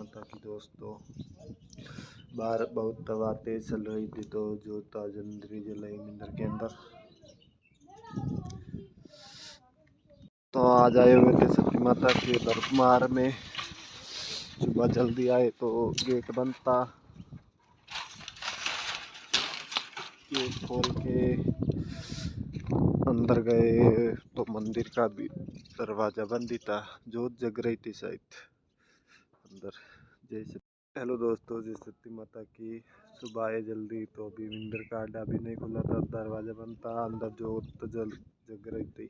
माता की। दोस्तों बाहर बहुत हवा तेज चल रही थी तो जोता जंदरी जलाई मंदिर के अंदर। तो आज आए हुए थे सती माता के दरबार में। सुबह जल्दी आए तो गेट बंद था, गेट खोल के अंदर गए तो मंदिर का भी दरवाजा बंद ही था, जोत जग रही थी शायद अंदर। जैसे हेलो दोस्तों, जय सती माता की। सुबह आए जल्दी तो अभी मंदिर का अड्डा भी नहीं खुला था, दरवाजा बंद था, अंदर जोत जग रही थी।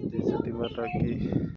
जय सती माता की।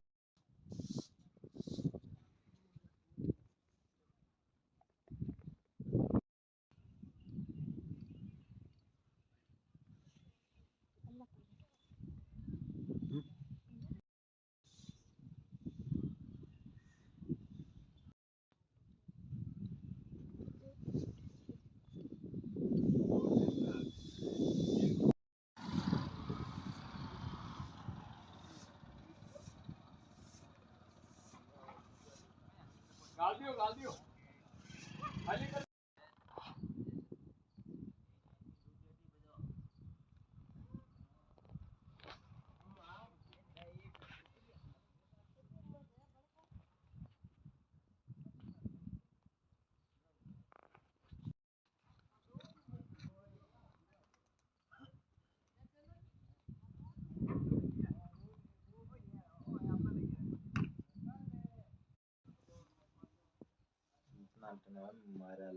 गाल दियो मारा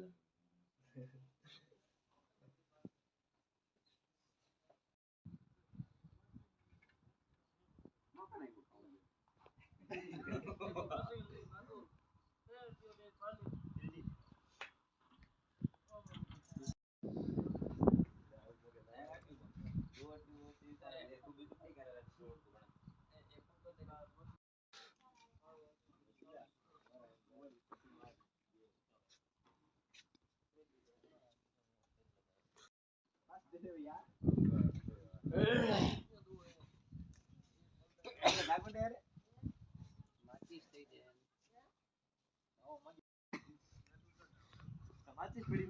माचिस पड़ी